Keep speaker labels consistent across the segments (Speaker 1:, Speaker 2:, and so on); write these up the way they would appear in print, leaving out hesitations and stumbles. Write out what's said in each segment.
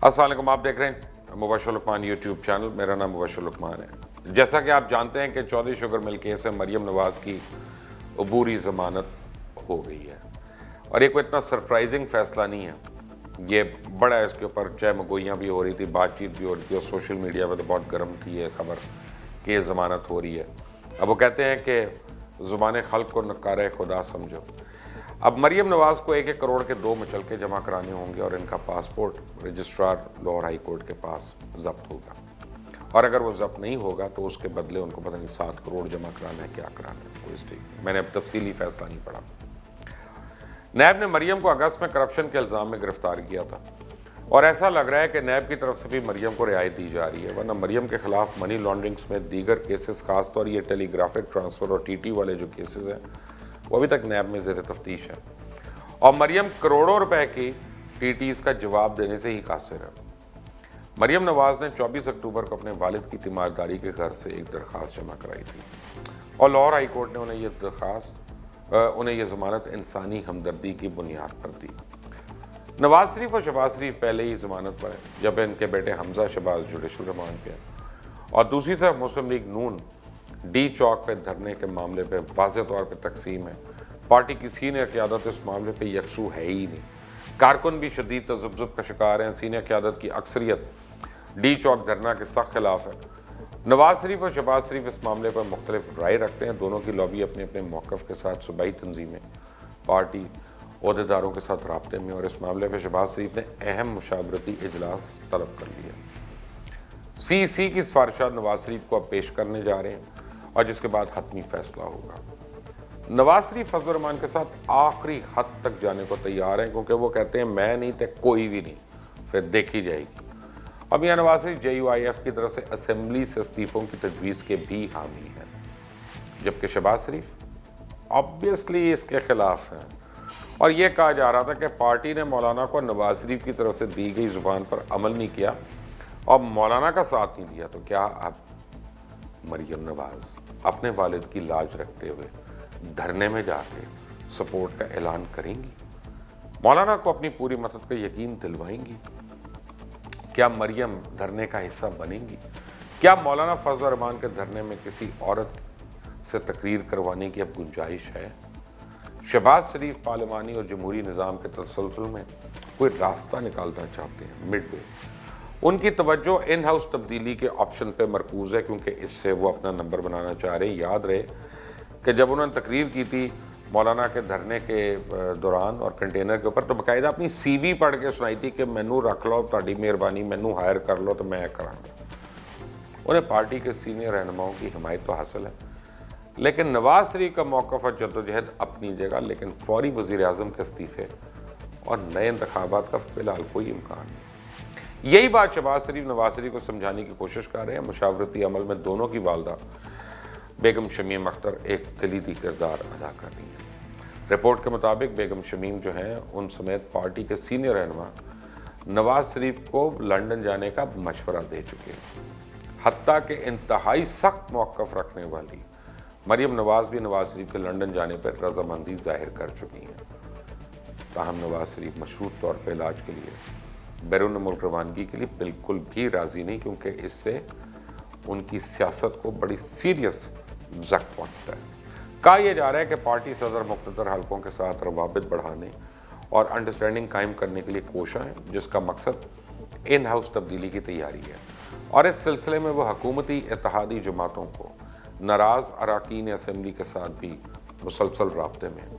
Speaker 1: السلام علیکم، آپ دیکھ رہے ہیں مبشر لقمان یوٹیوب چینل. میرا نام مبشر لقمان ہے. جیسا کہ آپ جانتے ہیں کہ چودھری شوگر مل کیس میں مریم نواز کی عبوری ضمانت ہو گئی ہے، اور یہ کوئی اتنا سرپرائزنگ فیصلہ نہیں ہے. یہ بڑا ہے، اس کے اوپر چہ مگوئیاں بھی ہو رہی تھی، بات چیت بھی ہو رہی تھی، اور سوشل میڈیا پہ تو بہت گرم تھی یہ خبر کہ یہ ضمانت ہو رہی ہے. اب وہ کہتے ہیں کہ زبان خلق کو نکارہ خدا سمجھو. اب مریم نواز کو 1-1 کروڑ کے 2 مچلکے جمع کرانے ہوں گے، اور ان کا passport registrar Lahore high court کے پاس ضبط ہوگا. اور اگر وہ ضبط نہیں ہوگا تو اس کے بدلے ان کو پتہ نہیں 7 کروڑ جمع کرانا ہے، کیا کرانا ہے، کوئی اسٹیک. میں نے اب تفصیلی فیصلہ نہیں پڑھا. نیب نے مریم کو اگست میں کرپشن کے الزام میں گرفتار کیا تھا، اور ایسا لگ رہا ہے کہ نیب کی طرف سے بھی مریم کو رعایت دی جا رہی ہے، ورنہ مریم کے خلاف منی لانڈرنگ سمیت دیگر کیسز، خاص طور یہ ٹیلی گرافک ٹرانسفر اور ٹی والے جو کیسز ہیں وہ ابھی تک نیب میں زیر تفتیش ہے. اور مریم کروڑوں روپے کی ٹیز کا جواب دینے سے ہی قاصر ہے. مریم نواز نے 24 اکتوبر کو اپنے والد کی تیمارداری کے گھر سے ایک درخواست جمع کرائی تھی، اور لاہور ہائی کورٹ نے انہیں یہ ضمانت انسانی ہمدردی کی بنیاد پر دی. نواز شریف اور شہباز شریف پہلے ہی ضمانت پر ہیں، جب ان کے بیٹے حمزہ شہباز جوڈیشل ریمانڈ پہ ہیں، اور دوسری طرف مسلم لیگ نون ڈی چوک پہ دھرنے کے معاملے پہ واضح طور پہ تقسیم ہے. پارٹی کی سینئر قیادت اس معاملے پہ یکسو ہے ہی نہیں. کارکن بھی شدید تذبذب کا شکار ہیں. سینئر قیادت کی اکثریت ڈی چوک دھرنا کے سخت خلاف ہے. نواز شریف اور شہباز شریف اس معاملے پر مختلف رائے رکھتے ہیں. دونوں کی لابی اپنے اپنے موقف کے ساتھ صوبائی تنظیمیں، پارٹی عہدیداروں کے ساتھ رابطے میں، اور اس معاملے پہ شہباز شریف نے اہم مشاورتی اجلاس طلب کر لیا. سی کی سفارشات نواز شریف کو اب پیش کرنے جا رہے ہیں، اور جس کے بعد حتمی فیصلہ ہوگا. نواز شریف فضل الرحمان کے ساتھ آخری حد تک جانے کو تیار ہیں، کیونکہ وہ کہتے ہیں میں نہیں تو کوئی بھی نہیں، پھر دیکھی جائے گی. اب یہاں نواز شریف JUIF کی طرف سے اسمبلی سے استعفوں کی تجویز کے بھی حامی ہیں، جبکہ شہباز شریف آبویسلی اس کے خلاف ہیں. اور یہ کہا جا رہا تھا کہ پارٹی نے مولانا کو نواز شریف کی طرف سے دی گئی زبان پر عمل نہیں کیا اور مولانا کا ساتھ نہیں دیا، تو کیا اب مریم نواز اپنے والد کی لاج رکھتے ہوئے دھرنے میں جا کے سپورٹ کا اعلان کریں گی؟ مولانا کو اپنی پوری مدد کا یقین دلوائیں گی؟ کیا مریم دھرنے کا حصہ بنیں گی؟ کیا مولانا فضل الرحمان کے دھرنے میں کسی عورت سے تقریر کروانے کی اب گنجائش ہے؟ شہباز شریف پارلیمانی اور جمہوری نظام کے تسلسل میں کوئی راستہ نکالنا چاہتے ہیں، مڈ وے. ان کی توجہ ان ہاؤس تبدیلی کے آپشن پہ مرکوز ہے، کیونکہ اس سے وہ اپنا نمبر بنانا چاہ رہے ہیں. یاد رہے کہ جب انہوں نے تقریر کی تھی مولانا کے دھرنے کے دوران اور کنٹینر کے اوپر، تو باقاعدہ اپنی CV پڑھ کے سنائی تھی کہ مینوں رکھ لو، تہاڈی مہربانی، مینوں ہائر کر لو تو میں کراں گا. انہیں پارٹی کے سینئر رہنماؤں کی حمایت تو حاصل ہے، لیکن نواز شریف کا موقف اور جدوجہد اپنی جگہ، لیکن فوری وزیر اعظم کے استعفے اور نئے انتخابات کا فی الحال کوئی امکان نہیں. یہی بات شہباز شریف نواز شریف کو سمجھانے کی کوشش کر رہے ہیں. مشاورتی عمل میں دونوں کی والدہ بیگم شمیم اختر ایک کلیدی کردار ادا کر رہی ہیں. رپورٹ کے مطابق بیگم شمیم جو ہیں ان سمیت پارٹی کے سینئر رہنما نواز شریف کو لندن جانے کا مشورہ دے چکے ہیں. حتیٰ کہ انتہائی سخت موقف رکھنے والی مریم نواز بھی نواز شریف کے لندن جانے پر رضامندی ظاہر کر چکی ہیں. تاہم نواز شریف مشروط طور پر علاج کے لیے بیرون ملک روانگی کے لیے بالکل بھی راضی نہیں، کیونکہ اس سے ان کی سیاست کو بڑی سیریس زک پہنچتا ہے. کہا یہ جا رہا ہے کہ پارٹی صدر مقتدر حلقوں کے ساتھ روابط بڑھانے اور انڈرسٹینڈنگ قائم کرنے کے لیے کوشاں ہیں، جس کا مقصد ان ہاؤس تبدیلی کی تیاری ہے. اور اس سلسلے میں وہ حکومتی اتحادی جماعتوں کو ناراض اراکین اسمبلی کے ساتھ بھی مسلسل رابطے میں ہیں،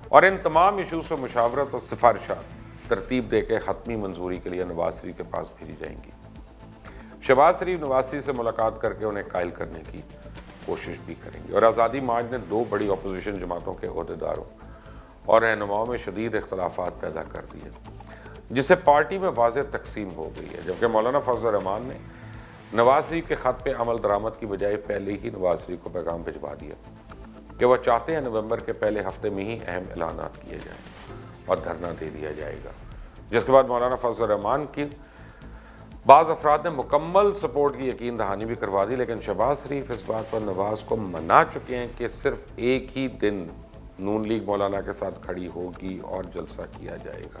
Speaker 1: اور ان تمام ایشوز پر مشاورت اور سفارشات ترتیب دے کے حتمی منظوری کے لیے نواز شریف کے پاس بھیجی جائیں گی. شہباز شریف نواز شریف سے ملاقات کر کے انہیں قائل کرنے کی کوشش بھی کریں گے. اور آزادی مارچ نے 2 بڑی اپوزیشن جماعتوں کے عہدیداروں اور رہنماؤں میں شدید اختلافات پیدا کر دیے، جس سے پارٹی میں واضح تقسیم ہو گئی ہے. جبکہ مولانا فضل الرحمان نے نواز شریف کے خط پہ عمل درآمد کی بجائے پہلے ہی نواز شریف کو پیغام بھجوا دیا کہ وہ چاہتے ہیں نومبر کے پہلے ہفتے میں ہی اہم اعلانات کیے جائیں اور دھرنا دے دیا جائے گا. جس کے بعد مولانا فضل الرحمان کی بعض افراد نے مکمل سپورٹ کی یقین دہانی بھی کروا دی، لیکن شہباز شریف اس بات پر نواز کو منا چکے ہیں کہ صرف ایک ہی دن نون لیگ مولانا کے ساتھ کھڑی ہوگی اور جلسہ کیا جائے گا.